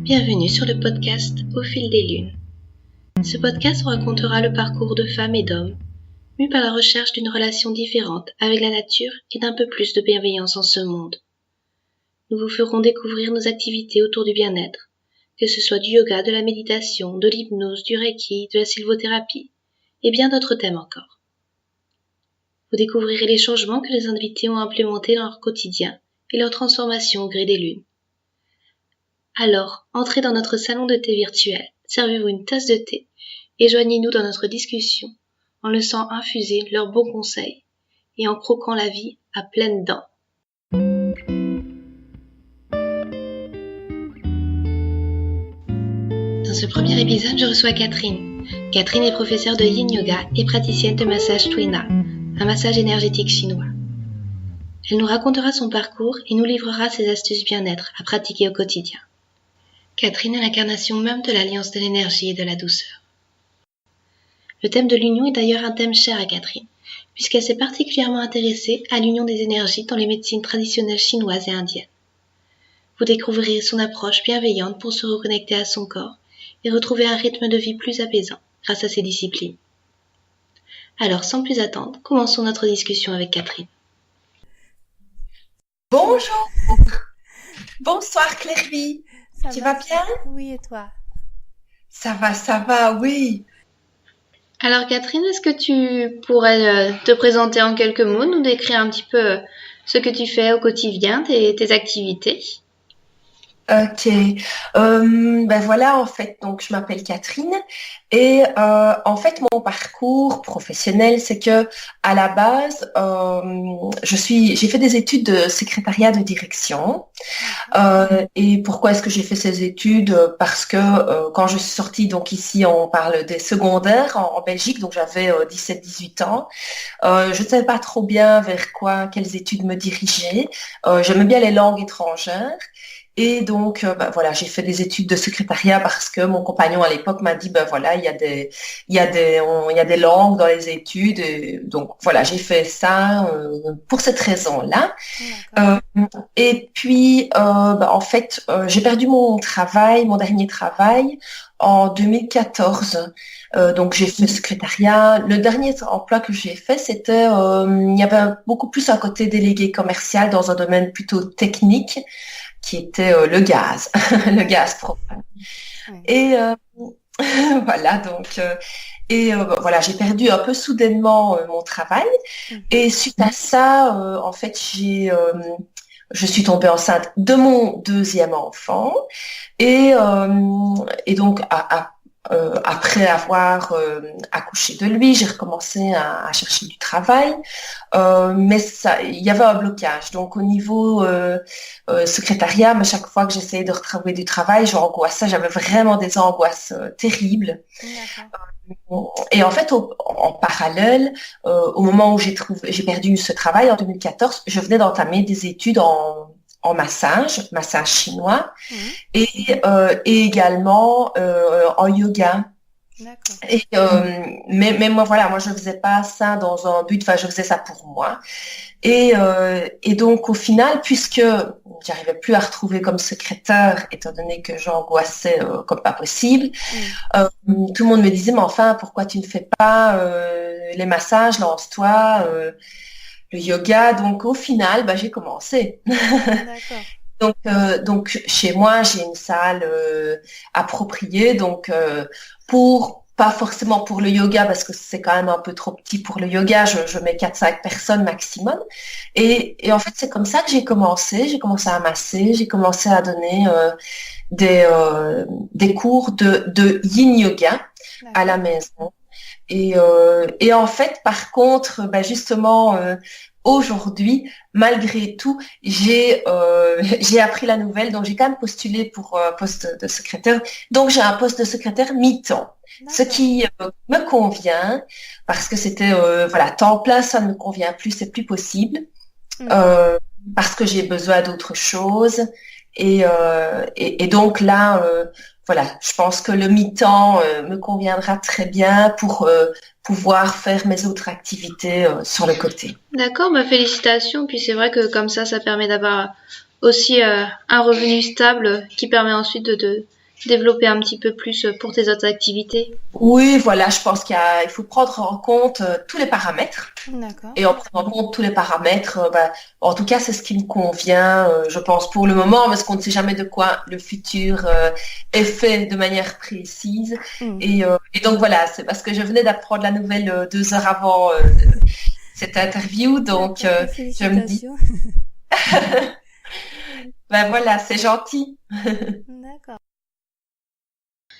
Bienvenue sur le podcast Au fil des lunes. Ce podcast vous racontera le parcours de femmes et d'hommes, mus par la recherche d'une relation différente avec la nature et d'un peu plus de bienveillance en ce monde. Nous vous ferons découvrir nos activités autour du bien-être, que ce soit du yoga, de la méditation, de l'hypnose, du reiki, de la sylvothérapie, et bien d'autres thèmes encore. Vous découvrirez les changements que les invités ont implémentés dans leur quotidien et leur transformation au gré des lunes. Alors, entrez dans notre salon de thé virtuel, servez-vous une tasse de thé et joignez-nous dans notre discussion en laissant infuser leurs bons conseils et en croquant la vie à pleines dents. Dans ce premier épisode, je reçois Catherine. Catherine est professeure de Yin Yoga et praticienne de massage Tuina, un massage énergétique chinois. Elle nous racontera son parcours et nous livrera ses astuces bien-être à pratiquer au quotidien. Catherine est l'incarnation même de l'alliance de l'énergie et de la douceur. Le thème de l'union est d'ailleurs un thème cher à Catherine, puisqu'elle s'est particulièrement intéressée à l'union des énergies dans les médecines traditionnelles chinoises et indiennes. Vous découvrirez son approche bienveillante pour se reconnecter à son corps et retrouver un rythme de vie plus apaisant grâce à ces disciplines. Alors, sans plus attendre, commençons notre discussion avec Catherine. Bonjour, bonsoir Claire-Vie, tu vas bien? Oui, et toi? Ça va, oui. Alors Catherine, est-ce que tu pourrais te présenter en quelques mots, nous décrire un petit peu ce que tu fais au quotidien, tes activités? Ok, ben voilà, en fait, donc je m'appelle Catherine et en fait mon parcours professionnel, c'est que à la base, j'ai fait des études de secrétariat de direction. Et pourquoi est-ce que j'ai fait ces études? Parce que quand je suis sortie, donc ici on parle des secondaires en Belgique, donc j'avais 17-18 ans. Je ne savais pas trop bien vers quelles études me diriger. J'aimais bien les langues étrangères. Et donc, voilà, j'ai fait des études de secrétariat parce que mon compagnon à l'époque m'a dit, voilà, il y a des langues dans les études. Et donc, voilà, j'ai fait ça pour cette raison-là. Et puis, en fait, j'ai perdu mon dernier travail, en 2014. Donc, j'ai fait secrétariat. Le dernier emploi que j'ai fait, c'était, il y avait beaucoup plus un côté délégué commercial dans un domaine plutôt technique, qui était le gaz, le gaz propane. Oui. Et voilà, donc, voilà, j'ai perdu un peu soudainement mon travail. Et suite à ça, en fait, je suis tombée enceinte de mon deuxième enfant. Et donc, après avoir accouché de lui, j'ai recommencé à chercher du travail, mais il y avait un blocage. Donc au niveau secrétariat, mais chaque fois que j'essayais de retrouver du travail, j'angoissais, j'avais vraiment des angoisses terribles. Et en fait, en parallèle, au moment où j'ai perdu ce travail en 2014, je venais d'entamer des études en massage chinois, et également en yoga. D'accord. Et mais moi je faisais pas ça dans un but, enfin je faisais ça pour moi. Et donc au final, puisque j'arrivais plus à retrouver comme secrétaire, étant donné que j'angoissais comme pas possible, tout le monde me disait, mais enfin, pourquoi tu ne fais pas les massages, lance-toi, le yoga. Donc au final, j'ai commencé. D'accord. Donc chez moi, j'ai une salle appropriée, donc pas forcément pour le yoga, parce que c'est quand même un peu trop petit pour le yoga, je mets 4-5 personnes maximum. Et en fait, c'est comme ça que j'ai commencé à masser, j'ai commencé à donner des cours de yin yoga à la maison. Et en fait, par contre, justement, aujourd'hui, malgré tout, j'ai appris la nouvelle, donc j'ai quand même postulé pour un poste de secrétaire. Donc j'ai un poste de secrétaire mi-temps, ce qui me convient, parce que c'était temps plein, ça ne me convient plus, c'est plus possible, parce que j'ai besoin d'autre chose. Et donc là, je pense que le mi-temps me conviendra très bien pour pouvoir faire mes autres activités sur le côté. D'accord, félicitations. Puis c'est vrai que comme ça permet d'avoir aussi un revenu stable qui permet ensuite de développer un petit peu plus pour tes autres activités? Oui, voilà, je pense il faut prendre en compte tous les paramètres. D'accord. Et en prenant en compte tous les paramètres, en tout cas, c'est ce qui me convient, je pense, pour le moment, parce qu'on ne sait jamais de quoi le futur est fait de manière précise. Mhm. Et donc voilà, c'est parce que je venais d'apprendre la nouvelle 2 heures avant cette interview, donc D'accord, je me dis, félicitations. ben voilà, c'est gentil. D'accord.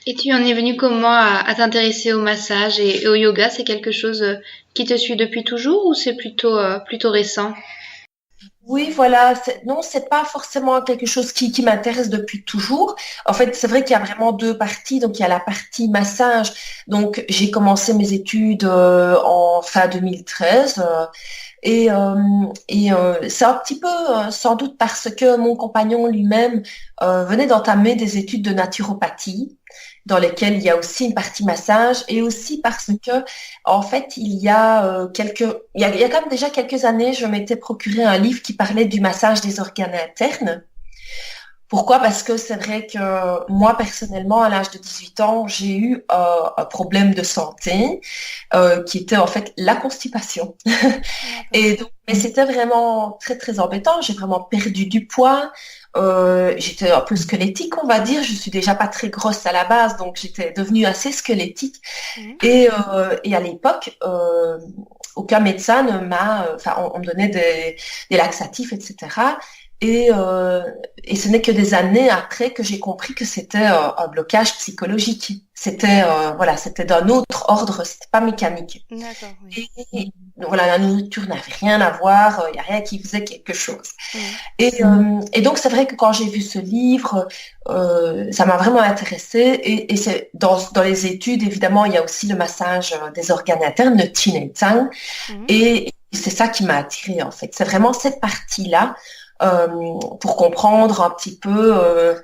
Et tu en es venu comment à t'intéresser au massage et au yoga? C'est quelque chose qui te suit depuis toujours ou c'est plutôt récent? Oui, voilà. Non, c'est pas forcément quelque chose qui m'intéresse depuis toujours. En fait, c'est vrai qu'il y a vraiment 2 parties. Donc, il y a la partie massage. Donc, j'ai commencé mes études en fin 2013. C'est un petit peu, sans doute parce que mon compagnon lui-même venait d'entamer des études de naturopathie, dans lesquelles il y a aussi une partie massage, et aussi parce que, en fait, il y a quand même déjà quelques années, je m'étais procuré un livre qui parlait du massage des organes internes. Pourquoi? Parce que c'est vrai que moi, personnellement, à l'âge de 18 ans, j'ai eu un problème de santé qui était en fait la constipation. D'accord. Et donc, mais c'était vraiment très, très embêtant. J'ai vraiment perdu du poids. J'étais un peu squelettique, on va dire. Je suis déjà pas très grosse à la base, donc j'étais devenue assez squelettique. Mhm. Et à l'époque, aucun médecin enfin, on me donnait des laxatifs, etc. Et ce n'est que des années après que j'ai compris que c'était un blocage psychologique. Voilà, c'était d'un autre ordre, c'était pas mécanique. D'accord, oui. Et voilà, la nourriture n'avait rien à voir, il n'y a rien qui faisait quelque chose. Mhm. Et donc, c'est vrai que quand j'ai vu ce livre, ça m'a vraiment intéressée. Et c'est dans les études, évidemment, il y a aussi le massage des organes internes, le Qin et Tsang. Mhm. Et c'est ça qui m'a attirée, en fait. C'est vraiment cette partie-là pour comprendre un petit peu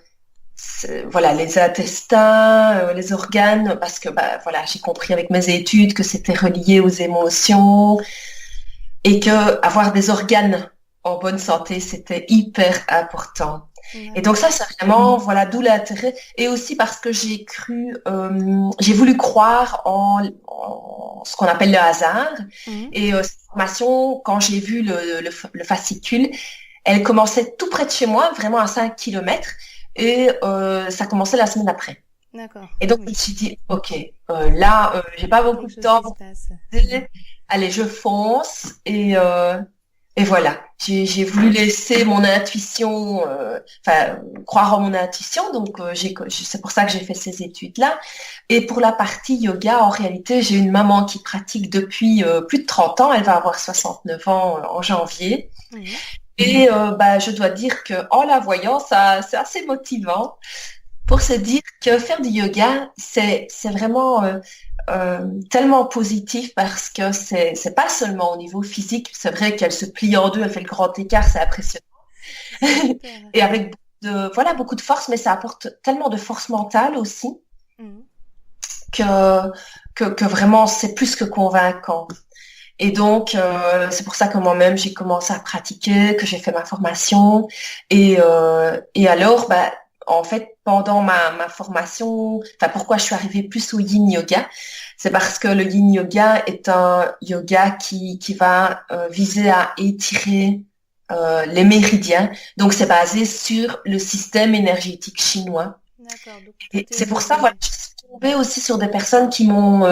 voilà, les intestins, les organes, parce que voilà, j'ai compris avec mes études que c'était relié aux émotions et que avoir des organes en bonne santé, c'était hyper important. Et donc D'accord. ça, c'est vraiment, voilà, d'où l'intérêt. Et aussi parce que j'ai voulu croire en ce qu'on appelle le hasard. Mhm. Et cette formation, quand j'ai vu le fascicule, elle commençait tout près de chez moi, vraiment à 5 kilomètres. Et ça commençait la semaine après. D'accord, Et donc, je oui. me suis dit, OK, là, j'ai pas Il y a beaucoup quelque de chose temps qui se pour passe. penser. Allez, je fonce. Et voilà, j'ai voulu laisser mon intuition, enfin, croire en mon intuition. Donc, c'est pour ça que j'ai fait ces études-là. Et pour la partie yoga, en réalité, j'ai une maman qui pratique depuis plus de 30 ans. Elle va avoir 69 ans en janvier. Mhm. Et je dois dire que en la voyant, c'est assez motivant pour se dire que faire du yoga, c'est vraiment tellement positif parce que c'est pas seulement au niveau physique. C'est vrai qu'elle se plie en deux, elle fait le grand écart, c'est impressionnant. C'est super. Et avec beaucoup de force, mais ça apporte tellement de force mentale aussi Mhm. que, que vraiment c'est plus que convaincant. Et donc, c'est pour ça que moi-même, j'ai commencé à pratiquer, que j'ai fait ma formation. Et alors, en fait, pendant ma formation, enfin, pourquoi je suis arrivée plus au yin yoga, c'est parce que le yin yoga est un yoga qui va viser à étirer les méridiens. Donc, c'est basé sur le système énergétique chinois. D'accord, donc Et tout est c'est pour ça, relié. voilà, je suis tombée aussi sur des personnes qui m'ont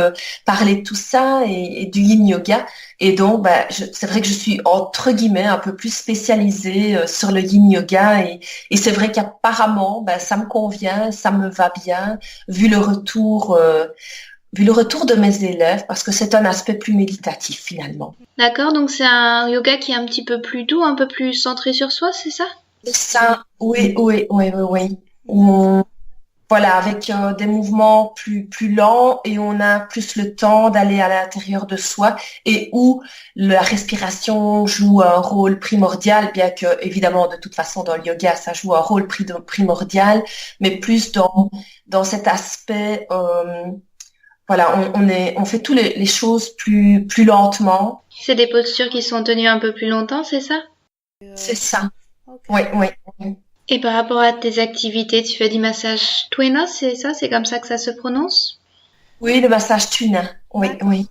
parlé de tout ça et du yin yoga. Et donc, c'est vrai que je suis entre guillemets un peu plus spécialisée sur le yin yoga. Et c'est vrai qu'apparemment, ça me convient, ça me va bien, vu le retour, vu le retour de mes élèves, parce que c'est un aspect plus méditatif finalement. D'accord, donc c'est un yoga qui est un petit peu plus doux, un peu plus centré sur soi, c'est ça? C'est ça, oui, oui, oui, oui, oui. D'accord. Voilà, avec des mouvements plus lents et on a plus le temps d'aller à l'intérieur de soi et où la respiration joue un rôle primordial, bien que évidemment de toute façon dans le yoga ça joue un rôle primordial, mais plus dans cet aspect, voilà, on fait toutes les choses plus lentement. C'est des postures qui sont tenues un peu plus longtemps, c'est ça? C'est ça. Ok. Oui, oui, oui. Et par rapport à tes activités, tu fais du massage Twina, c'est ça? C'est comme ça que ça se prononce? Oui, le massage tunin. Oui, D'accord. oui.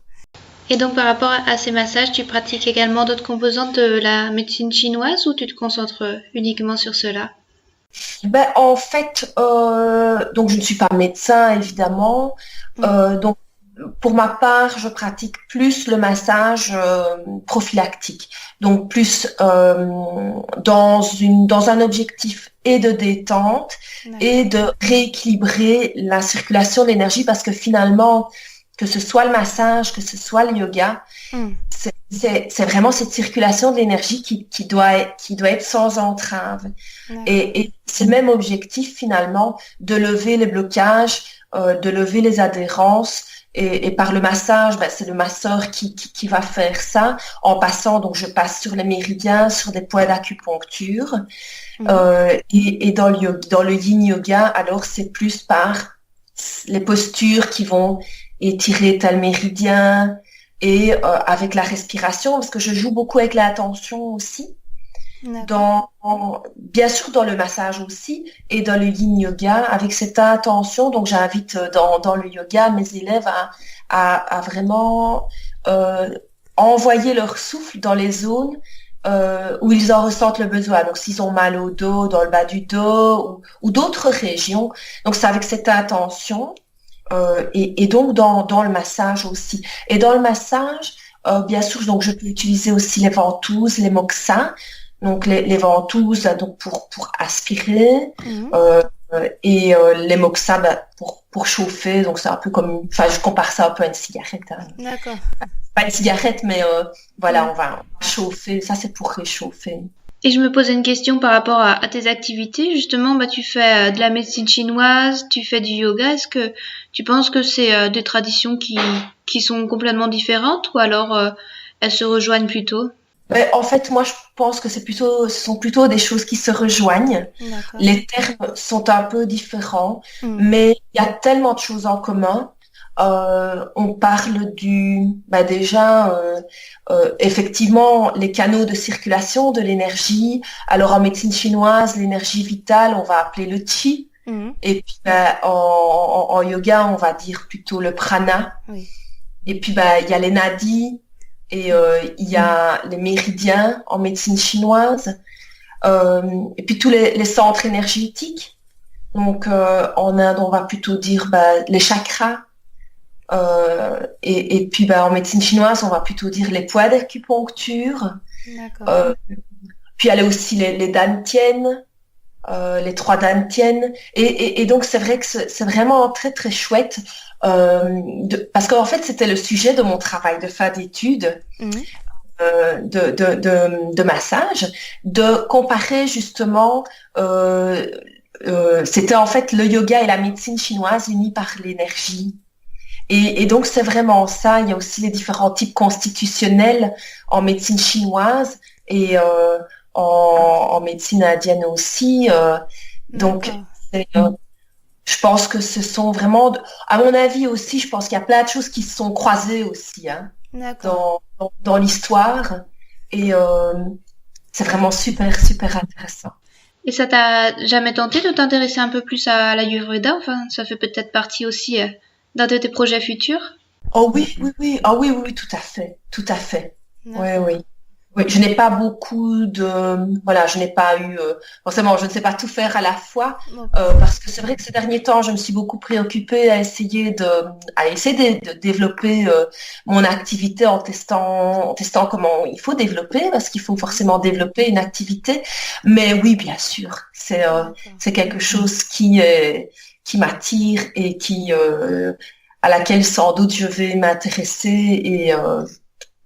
Et donc par rapport à ces massages, tu pratiques également d'autres composantes de la médecine chinoise ou tu te concentres uniquement sur cela? Ben, en fait, donc je ne suis pas médecin, évidemment. Donc, pour ma part, je pratique plus le massage prophylactique. Donc, plus dans un objectif et de détente et D'accord. de rééquilibrer la circulation de l'énergie parce que finalement, que ce soit le massage, que ce soit le yoga, Hmm. c'est vraiment cette circulation de l'énergie qui doit être sans entrave. D'accord. Et c'est le même objectif finalement de lever les blocages, de lever les adhérences. Et par le massage, ben, c'est le masseur qui va faire ça en passant. Donc, je passe sur les méridiens, sur des points d'acupuncture. Mhm. Et dans le yin yoga, alors c'est plus par les postures qui vont étirer tel méridien et avec la respiration, parce que je joue beaucoup avec l'attention aussi. D'accord. Bien sûr dans le massage aussi et dans le yin yoga avec cette intention. Donc j'invite dans le yoga mes élèves à vraiment envoyer leur souffle dans les zones où ils en ressentent le besoin. Donc s'ils ont mal au dos, dans le bas du dos ou d'autres régions. Donc c'est avec cette intention et donc dans le massage aussi. Et dans le massage, bien sûr, donc je peux utiliser aussi les ventouses, les moxas. Donc les ventouses donc pour aspirer Mhm. et les moxas pour chauffer. Donc c'est un peu comme, enfin je compare ça un peu à une cigarette. Hein. D'accord. Pas une cigarette, mais voilà, Oui. on va chauffer. Ça c'est pour réchauffer. Et je me posais une question par rapport à tes activités. Justement, bah, tu fais de la médecine chinoise, tu fais du yoga. Est-ce que tu penses que c'est des traditions qui sont complètement différentes ou alors elles se rejoignent plutôt? Mais en fait, moi je pense que ce sont plutôt des choses qui se rejoignent. D'accord. Les termes sont un peu différents, Hmm. mais il y a tellement de choses en commun. On parle déjà effectivement les canaux de circulation de l'énergie. Alors en médecine chinoise, l'énergie vitale, on va appeler le qi. Mhm. Et puis en yoga, on va dire plutôt le prana. Oui. Et puis il y a les nadis et il y a les méridiens en médecine chinoise. Et puis tous les centres énergétiques. Donc en Inde, on va plutôt dire les chakras. Et puis en médecine chinoise, on va plutôt dire les points d'acupuncture. D'accord. Euh, Puis il y a aussi les dantiennes, les trois dantiennes. Et donc c'est vrai que c'est vraiment très très chouette parce qu'en fait c'était le sujet de mon travail de fin d'études. Mhm. De massage, de comparer justement, c'était en fait le yoga et la médecine chinoise unis par l'énergie. Et donc c'est vraiment ça. Il y a aussi les différents types constitutionnels en médecine chinoise et en médecine indienne aussi. Donc D'accord. je pense que ce sont vraiment, à mon avis aussi, je pense qu'il y a plein de choses qui se sont croisées aussi. Hein. D'accord. Dans l'histoire et c'est vraiment super super intéressant. Et ça t'a jamais tenté de t'intéresser un peu plus à l'Ayurveda? Enfin, ça fait peut-être partie aussi d'un de tes projets futurs. Oh oui oui oui ah oui oui oui, tout à fait oui D'accord. oui oui, je n'ai pas beaucoup je n'ai pas eu forcément, je ne sais pas tout faire à la fois Ok. parce que c'est vrai que ces derniers temps, je me suis beaucoup préoccupée à essayer de développer mon activité en testant comment il faut développer, parce qu'il faut Mhm. forcément développer une activité. Mais oui, bien sûr, D'accord. c'est quelque chose qui m'attire et à laquelle sans doute je vais m'intéresser et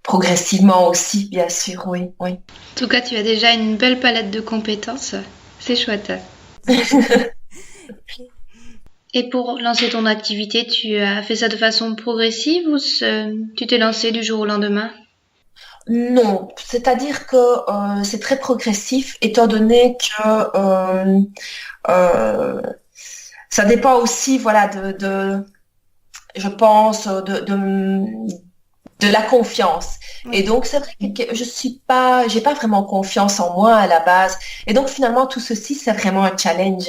progressivement aussi, bien sûr, oui, oui. En tout cas, tu as déjà une belle palette de compétences. C'est chouette. Et pour lancer ton activité, tu as fait ça de façon progressive ou tu t'es lancé du jour au lendemain? Non, c'est-à-dire que c'est très progressif, étant donné que euh, ça dépend aussi, voilà, je pense, de la confiance. Et Oui. donc, c'est vrai que j'ai pas vraiment confiance en moi à la base. Et donc, finalement, tout ceci, c'est vraiment un challenge.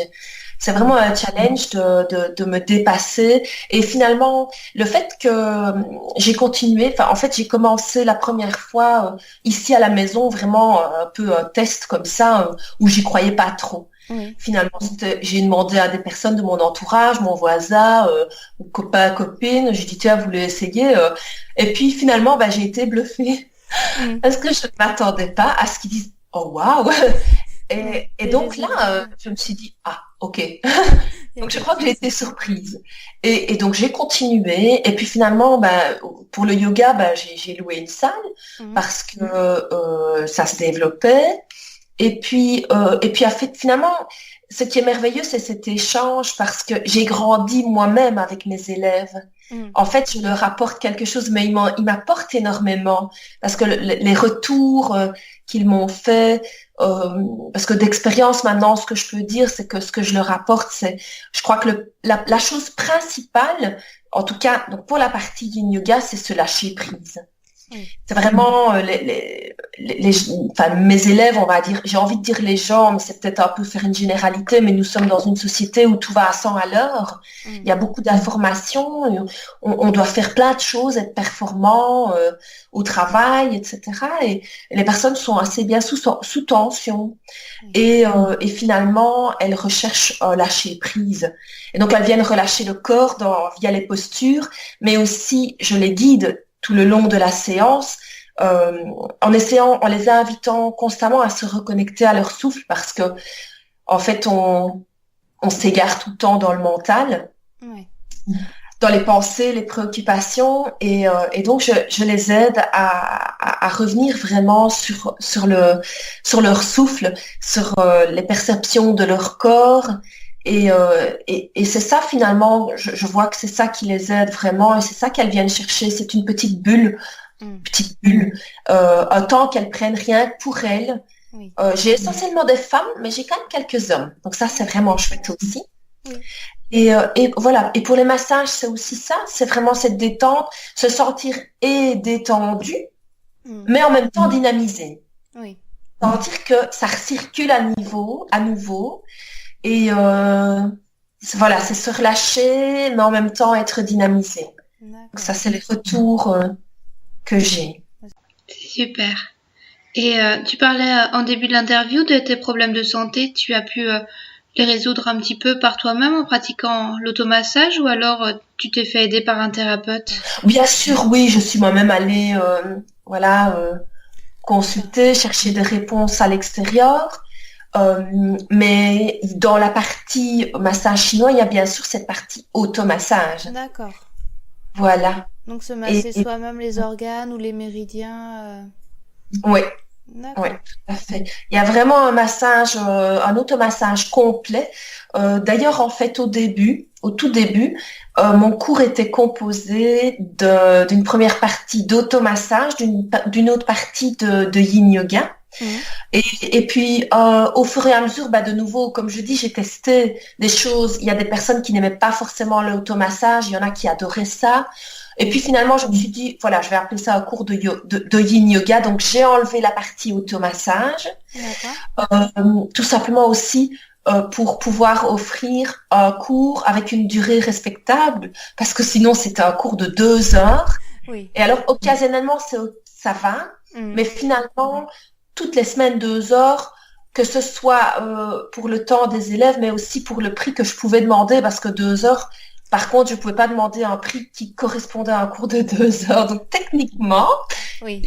C'est vraiment un challenge de me dépasser. Et finalement, le fait que j'ai continué, enfin, en fait, j'ai commencé la première fois ici à la maison, vraiment un peu un test comme ça, où j'y croyais pas trop. Oui. Finalement, j'ai demandé à des personnes de mon entourage, mon voisin, mon copain, copine, j'ai dit, tiens, vous voulez essayer? Et puis finalement, bah, j'ai été bluffée Mm. parce que je ne m'attendais pas à ce qu'ils disent, oh waouh! Oui. Et Les donc là, résultats. je me suis dit, ah, ok. Il y a Donc je quelque crois que j'ai chose. été surprise. Et donc j'ai continué. Et puis finalement, bah, pour le yoga, bah, j'ai loué une salle Mhm. parce que ça se développait. Et puis, finalement, ce qui est merveilleux, c'est cet échange parce que j'ai grandi moi-même avec mes élèves. Mm. En fait, je leur apporte quelque chose, mais ils m'apportent énormément parce que les retours qu'ils m'ont fait, parce que d'expérience maintenant, ce que je peux dire, c'est que ce que je leur apporte, je crois que la chose principale, en tout cas, donc pour la partie Yin Yoga, c'est se lâcher prise. Oui. C'est vraiment enfin, mes élèves, on va dire, j'ai envie de dire les gens, mais c'est peut-être un peu faire une généralité, mais nous sommes dans une société où tout va à 100 à l'heure. Il Mm. y a beaucoup d'informations, on doit faire plein de choses, être performant au travail, etc. Et les personnes sont assez bien sous tension. Oui. Et finalement, elles recherchent un lâcher prise. Et donc, elles viennent relâcher le corps via les postures, mais aussi, je les guide tout le long de la séance, en les invitant constamment à se reconnecter à leur souffle, parce que en fait, on s'égare tout le temps dans le mental, Oui. dans les pensées, les préoccupations, et donc je les aide à revenir vraiment sur leur souffle, sur les perceptions de leur corps. Et c'est ça finalement, je vois que c'est ça qui les aide vraiment et c'est ça qu'elles viennent chercher, c'est une Mm. petite bulle, un temps qu'elles prennent rien que pour elles. Oui. J'ai essentiellement des femmes, mais j'ai quand même quelques hommes, donc ça c'est vraiment chouette aussi. Oui. Et voilà, et pour les massages c'est aussi ça, c'est vraiment cette détente, se sentir et détendu, Mm. mais en même temps dynamisé. Oui. Sentir que ça recircule à nouveau. Et voilà, c'est se relâcher, mais en même temps être dynamisé. Donc ça, D'accord. c'est les retours que j'ai. C'est super. Et tu parlais en début de l'interview de tes problèmes de santé. Tu as pu les résoudre un petit peu par toi-même en pratiquant l'automassage ou alors tu t'es fait aider par un thérapeute? Bien sûr, oui, je suis moi-même allée voilà, consulter, chercher des réponses à l'extérieur. Mais dans la partie massage chinois, il y a bien sûr cette partie automassage. D'accord. Voilà. Donc se Et, masser soi-même les organes ou les méridiens. ouais. Oui, D'accord. tout à fait. Il y a vraiment un massage, un automassage complet. D'ailleurs, en fait, au tout début, mon cours était composé d'une première partie d'automassage, d'une autre partie de yin yoga. Mhm. Et puis, au fur et à mesure, bah, de nouveau, comme je dis, j'ai testé des choses. Il y a des personnes qui n'aimaient pas forcément l'automassage, il y en a qui adoraient ça. Et puis finalement, je me suis dit, voilà, je vais appeler ça un cours de yin yoga. Donc, j'ai enlevé la partie automassage, D'accord. tout simplement aussi pour pouvoir offrir un cours avec une durée respectable, parce que sinon, c'était un cours de 2 heures. Oui. Et alors, occasionnellement, ça va, Mhm. mais finalement, toutes les semaines, 2 heures, que ce soit pour le temps des élèves, mais aussi pour le prix que je pouvais demander, parce que 2 heures, par contre, je ne pouvais pas demander un prix qui correspondait à un cours de 2 heures. Donc, techniquement, Oui.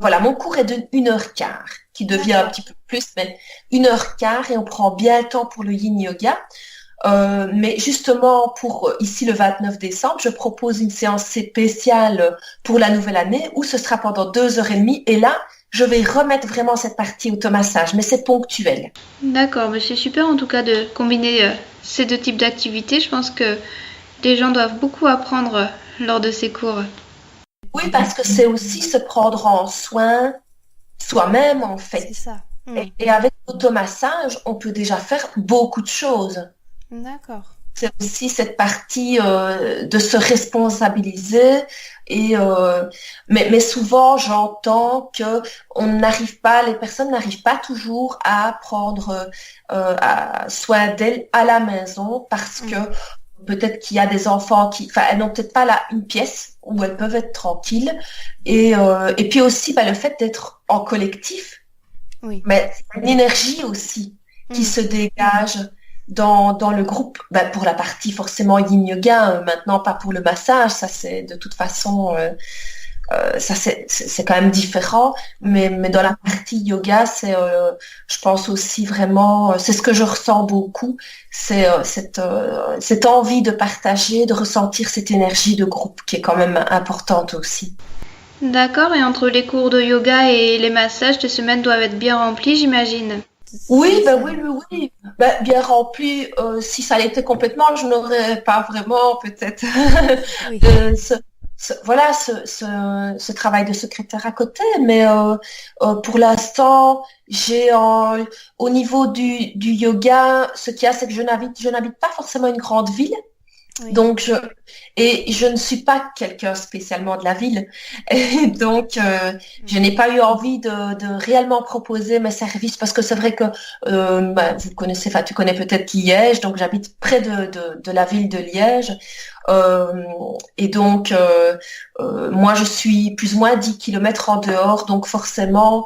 voilà, mon cours est de 1 heure 15, qui devient un D'accord. petit peu plus, mais 1 heure 15, et on prend bien le temps pour le yin yoga. Mais justement, pour ici le 29 décembre, je propose une séance spéciale pour la nouvelle année où ce sera pendant 2 heures et demie. Et là, je vais remettre vraiment cette partie automassage, mais c'est ponctuel. D'accord, mais c'est super en tout cas de combiner ces deux types d'activités. Je pense que les gens doivent beaucoup apprendre lors de ces cours. Oui, parce que c'est aussi se prendre en soin soi-même, en C'est fait. ça. Mhm. Et avec l'automassage, on peut déjà faire beaucoup de choses. D'accord. C'est aussi cette partie de se responsabiliser, Mais souvent, j'entends que les personnes n'arrivent pas toujours à prendre soin d'elles à la maison parce que peut-être qu'il y a des enfants elles n'ont peut-être pas là une pièce où elles peuvent être tranquilles. Et puis aussi, le fait d'être en collectif, mais c'est une énergie aussi qui se dégage dans le groupe, pour la partie forcément yin yoga, maintenant pas pour le massage, ça c'est de toute façon ça c'est quand même différent, mais dans la partie yoga, je pense aussi vraiment, c'est ce que je ressens beaucoup, c'est cette envie de partager, de ressentir cette énergie de groupe qui est quand même importante aussi. D'accord, et entre les cours de yoga et les massages, tes semaines doivent être bien remplies, j'imagine. Oui, oui. Bien rempli. Si ça l'était complètement, je n'aurais pas vraiment peut-être ce travail de secrétaire à côté. Mais pour l'instant, au niveau du yoga, ce qu'il y a, c'est que je n'habite pas forcément une grande ville. Donc je ne suis pas quelqu'un spécialement de la ville, et donc je n'ai pas eu envie de réellement proposer mes services parce que c'est vrai que tu connais peut-être Liège, donc j'habite près de la ville de Liège, et donc moi je suis plus ou moins 10 kilomètres en dehors, donc forcément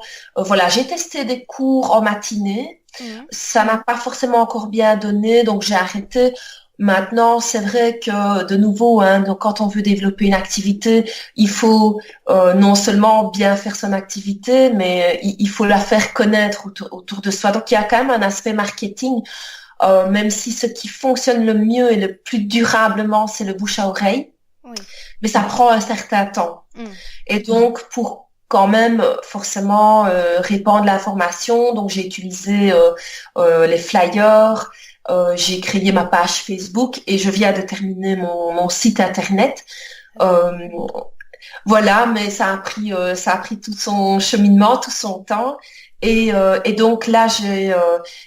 j'ai testé des cours en matinée, ça m'a pas forcément encore bien donné, donc j'ai arrêté. Maintenant, c'est vrai que de nouveau, donc quand on veut développer une activité, il faut non seulement bien faire son activité, mais il faut la faire connaître autour de soi. Donc il y a quand même un aspect marketing, même si ce qui fonctionne le mieux et le plus durablement, c'est le bouche à oreille. Mais ça prend un certain temps. Et donc pour quand même forcément répandre l'information, donc j'ai utilisé les flyers. J'ai créé ma page Facebook et je viens de terminer mon site internet. Mais ça a pris tout son cheminement, tout son temps. Et donc là,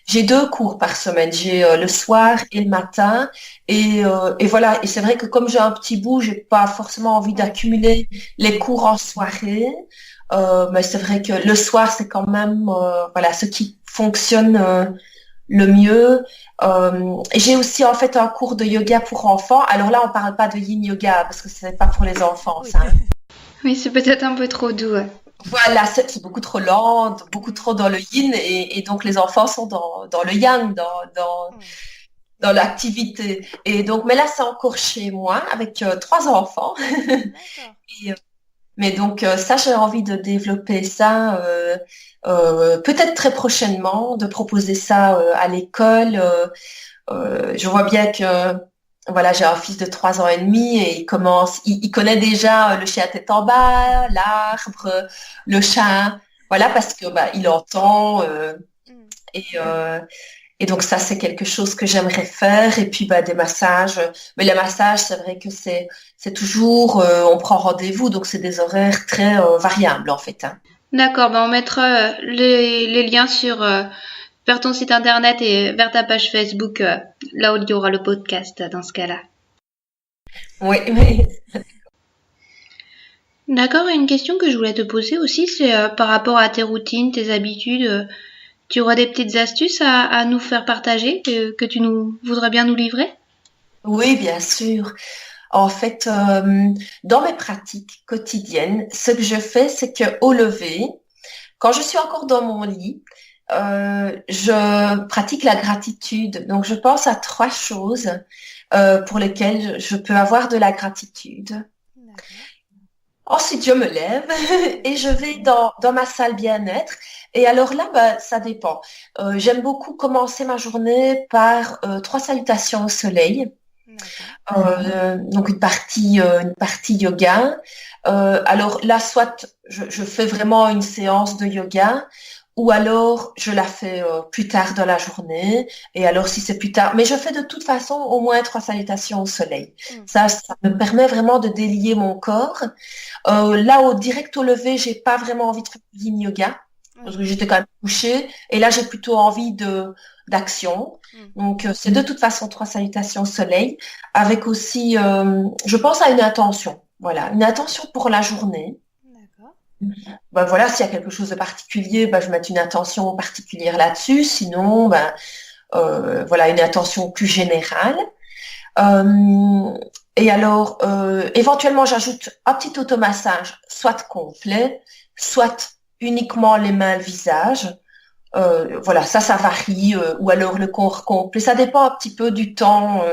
j'ai 2 cours par semaine. J'ai le soir et le matin. Et voilà. Et c'est vrai que comme j'ai un petit bout, j'ai pas forcément envie d'accumuler les cours en soirée. Mais c'est vrai que le soir, c'est quand même ce qui fonctionne le mieux. J'ai aussi en fait un cours de yoga pour enfants. Alors là, on parle pas de yin yoga parce que c'est pas pour les enfants, ça. Oui, c'est peut-être un peu trop doux. Voilà, c'est beaucoup trop lent, beaucoup trop dans le yin, et donc les enfants sont dans le yang, dans l'activité. Et donc, mais là, c'est encore chez moi avec 3 enfants. Mais donc ça, j'ai envie de développer ça peut-être très prochainement, de proposer ça à l'école. Je vois bien que j'ai un fils de 3 ans et demi et il connaît déjà le chien à tête en bas, l'arbre, le chat, parce que il entend et donc ça c'est quelque chose que j'aimerais faire. Et puis des massages, mais les massages c'est vrai que c'est toujours on prend rendez-vous, donc c'est des horaires très variables en fait. D'accord, on mettra les liens vers ton site internet et vers ta page Facebook, là où il y aura le podcast dans ce cas-là. Oui. D'accord, et une question que je voulais te poser aussi, c'est par rapport à tes routines, tes habitudes, tu auras des petites astuces à nous faire partager, que tu voudrais bien nous livrer? Oui, bien sûr. En fait, dans mes pratiques quotidiennes, ce que je fais, c'est qu'au lever, quand je suis encore dans mon lit, je pratique la gratitude. Donc, je pense à 3 choses pour lesquelles je peux avoir de la gratitude. Ensuite, je me lève et je vais dans ma salle bien-être. Et alors là, ça dépend. J'aime beaucoup commencer ma journée par 3 salutations au soleil. Donc une partie yoga. Alors là, soit je fais vraiment une séance de yoga, ou alors je la fais plus tard dans la journée. Et alors si c'est plus tard, mais je fais de toute façon au moins 3 salutations au soleil. Ça me permet vraiment de délier mon corps. Là, direct au lever, j'ai pas vraiment envie de faire du yin yoga parce que j'étais quand même couchée. Et là, j'ai plutôt envie d'action. Donc, c'est de toute façon 3 salutations au soleil, avec aussi, je pense à une intention. Voilà, une intention pour la journée. D'accord. Ben voilà, s'il y a quelque chose de particulier, ben, je vais mettre une intention particulière là-dessus. Sinon, ben, voilà, une intention plus générale. Euh, et alors, éventuellement, j'ajoute un petit automassage, soit complet, soit uniquement les mains, le visage. Voilà, ça varie, ou alors le corps complet. Ça dépend un petit peu du temps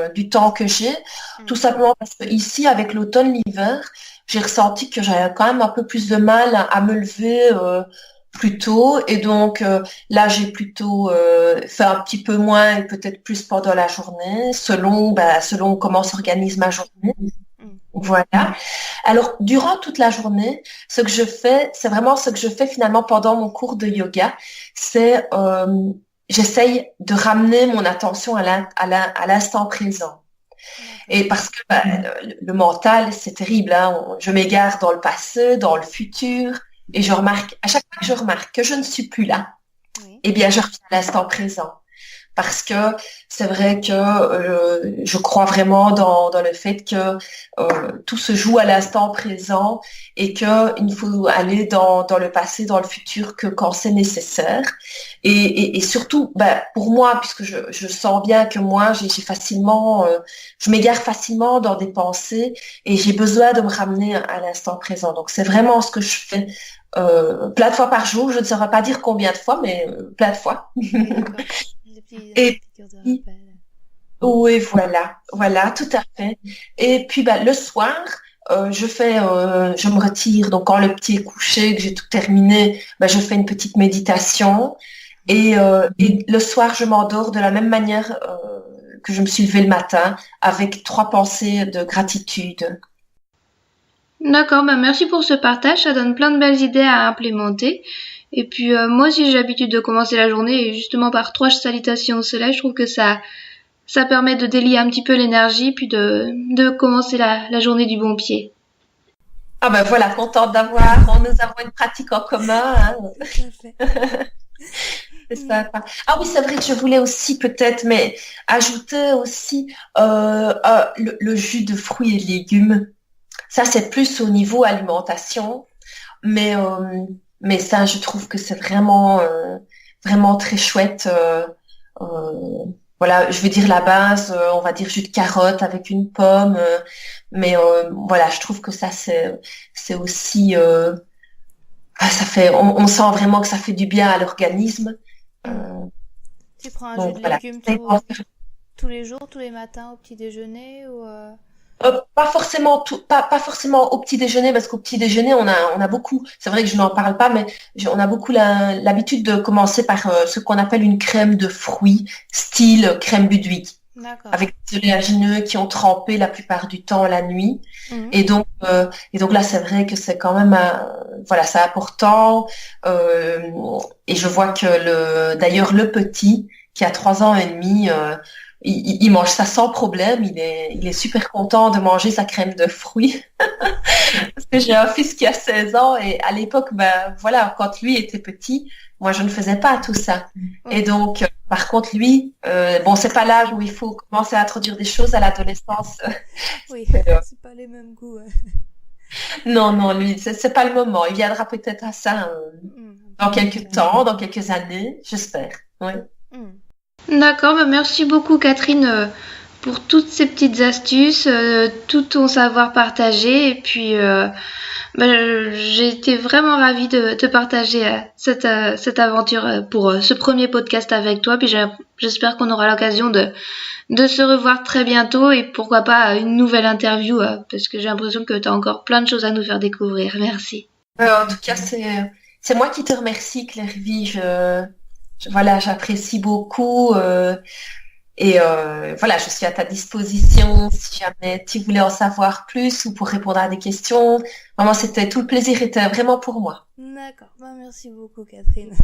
que j'ai. Tout simplement parce que ici, avec l'automne, l'hiver, j'ai ressenti que j'avais quand même un peu plus de mal à me lever plus tôt. Et donc, là, j'ai plutôt fait un petit peu moins et peut-être plus pendant la journée, selon comment s'organise ma journée. Voilà. Alors, durant toute la journée, ce que je fais, c'est vraiment ce que je fais finalement pendant mon cours de yoga, c'est j'essaye de ramener mon attention à l'instant présent. Et parce que le mental, c'est terrible, hein, je m'égare dans le passé, dans le futur, et je remarque, à chaque fois que je remarque que je ne suis plus là, eh bien, je reviens à l'instant présent. Parce que c'est vrai que je crois vraiment dans le fait que tout se joue à l'instant présent et qu'il faut aller dans le passé, dans le futur que quand c'est nécessaire. Et surtout, pour moi, puisque je sens bien que moi, j'ai facilement, je m'égare facilement dans des pensées et j'ai besoin de me ramener à l'instant présent. Donc c'est vraiment ce que je fais plein de fois par jour. Je ne saurais pas dire combien de fois, mais plein de fois. Et puis, oui, voilà, tout à fait. Et puis, le soir, je me retire. Donc, quand le petit est couché, que j'ai tout terminé, je fais une petite méditation. Et le soir, je m'endors de la même manière que je me suis levée le matin, avec 3 pensées de gratitude. D'accord, merci pour ce partage, ça donne plein de belles idées à implémenter. Et puis moi aussi j'ai l'habitude de commencer la journée et justement par 3 salutations au soleil, je trouve que ça permet de délier un petit peu l'énergie puis de commencer la journée du bon pied. Ah voilà, contente nous avons une pratique en commun. Hein. C'est sympa. Ah oui, c'est vrai que je voulais aussi peut-être, mais ajouter aussi le jus de fruits et légumes. Ça, c'est plus au niveau alimentation, mais ça, je trouve que c'est vraiment vraiment très chouette. Voilà, je veux dire la base, on va dire jus de carotte avec une pomme, mais voilà, je trouve que ça c'est aussi ça fait, on sent vraiment que ça fait du bien à l'organisme. Tu prends un jus de légumes tous les jours, tous les matins au petit déjeuner ou pas forcément au petit déjeuner, parce qu'au petit déjeuner, on a beaucoup, c'est vrai que je n'en parle pas, mais on a beaucoup l'habitude de commencer par ce qu'on appelle une crème de fruits, style crème Budwig, avec des oléagineux qui ont trempé la plupart du temps la nuit. Et donc là, c'est vrai que c'est quand même, voilà, c'est important. Et je vois que d'ailleurs, le petit, qui a 3 ans et demi, il mange ça sans problème, il est super content de manger sa crème de fruits. Parce que j'ai un fils qui a 16 ans et à l'époque, voilà, quand lui était petit, moi je ne faisais pas tout ça. Et donc, par contre lui, c'est pas l'âge où il faut commencer à introduire des choses à l'adolescence. Oui, c'est pas les mêmes goûts. Non, lui, c'est pas le moment. Il viendra peut-être à ça dans quelques temps, dans quelques années, j'espère. Oui. D'accord, merci beaucoup Catherine pour toutes ces petites astuces, tout ton savoir partagé et puis j'ai été vraiment ravie de partager cette aventure pour ce premier podcast avec toi, puis j'espère qu'on aura l'occasion de se revoir très bientôt et pourquoi pas une nouvelle interview parce que j'ai l'impression que tu as encore plein de choses à nous faire découvrir. Merci. En tout cas, c'est moi qui te remercie Claire-Vie, voilà, j'apprécie beaucoup et voilà, je suis à ta disposition si jamais tu voulais en savoir plus ou pour répondre à des questions. Vraiment, tout le plaisir était vraiment pour moi. D'accord, merci beaucoup Catherine.